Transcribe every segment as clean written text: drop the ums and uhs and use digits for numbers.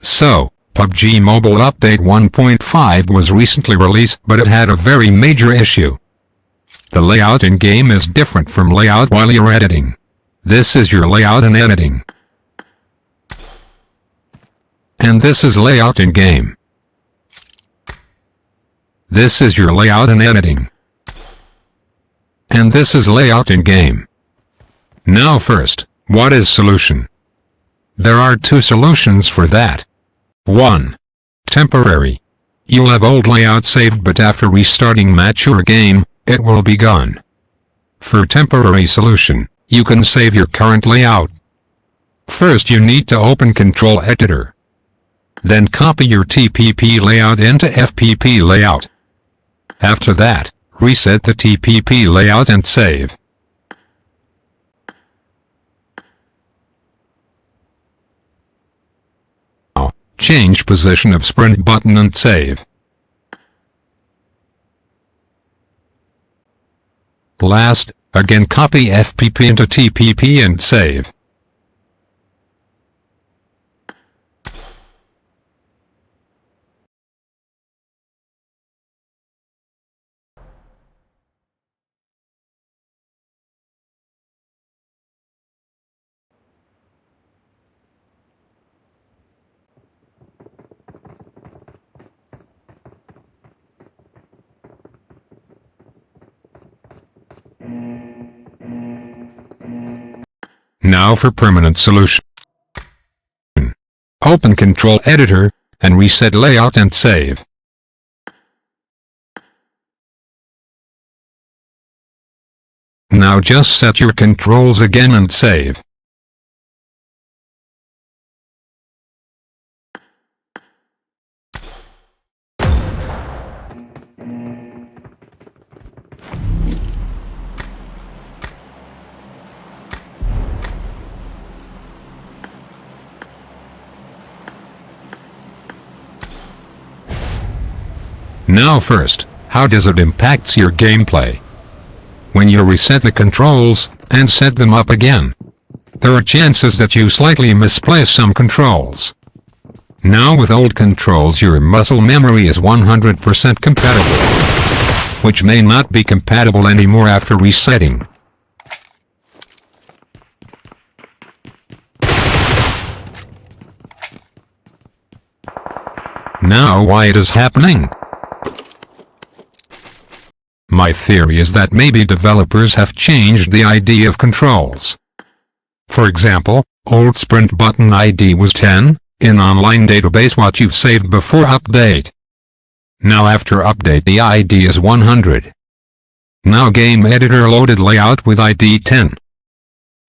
So, PUBG Mobile Update 1.5 was recently released, but it had a very major issue. The layout in-game is different from layout while you're editing. This is your layout in editing. And this is layout in-game. This is your layout in editing. And this is layout in-game. Now first, what is solution? There are two solutions for that. 1. Temporary. You'll have old layout saved, but after restarting match or game, it will be gone. For temporary solution, you can save your current layout. First you need to open Control Editor. Then copy your TPP layout into FPP layout. After that, reset the TPP layout and save. Now, change position of sprint button and save. Last, again copy FPP into TPP and save. Now for permanent solution. Open Control Editor, and reset layout and save. Now just set your controls again and save. Now first, how does it impact your gameplay? When you reset the controls, and set them up again, there are chances that you slightly misplace some controls. Now with old controls your muscle memory is 100% compatible, which may not be compatible anymore after resetting. Now why it is happening? My theory is that maybe developers have changed the ID of controls. For example, old sprint button ID was 10, in online database what you've saved before update. Now after update the ID is 100. Now game editor loaded layout with ID 10.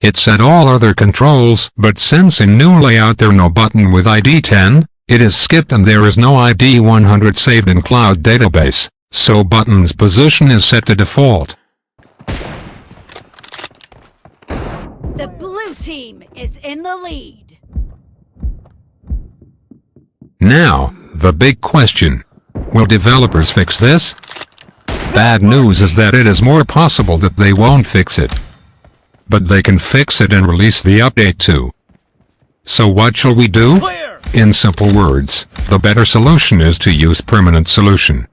It set all other controls, but since in new layout there no button with ID 10, it is skipped and there is no ID 100 saved in cloud database. So button's position is set to default. The blue team is in the lead. Now, the big question. Will developers fix this? Bad news is that it is more possible that they won't fix it. But they can fix it and release the update too. So what shall we do? In simple words, the better solution is to use permanent solution.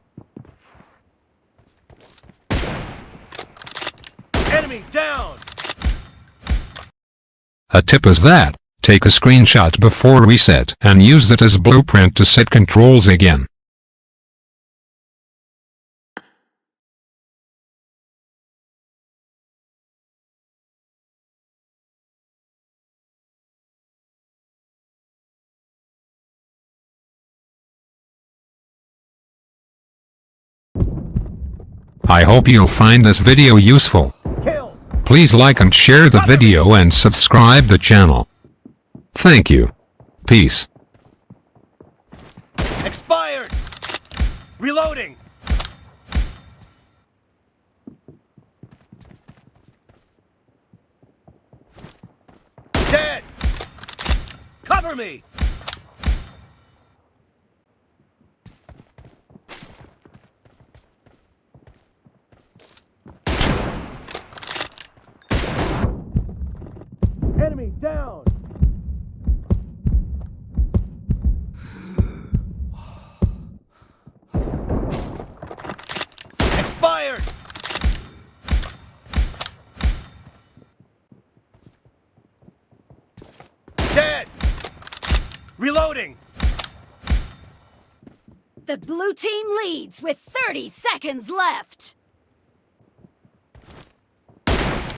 Enemy down! A tip is that, take a screenshot before reset and use it as blueprint to set controls again. I hope you'll find this video useful. Please like and share the video and subscribe the channel. Thank you. Peace. Expired! Reloading! Dead! Cover me! Enemy down! Fired! Dead! Reloading! The blue team leads with 30 seconds left.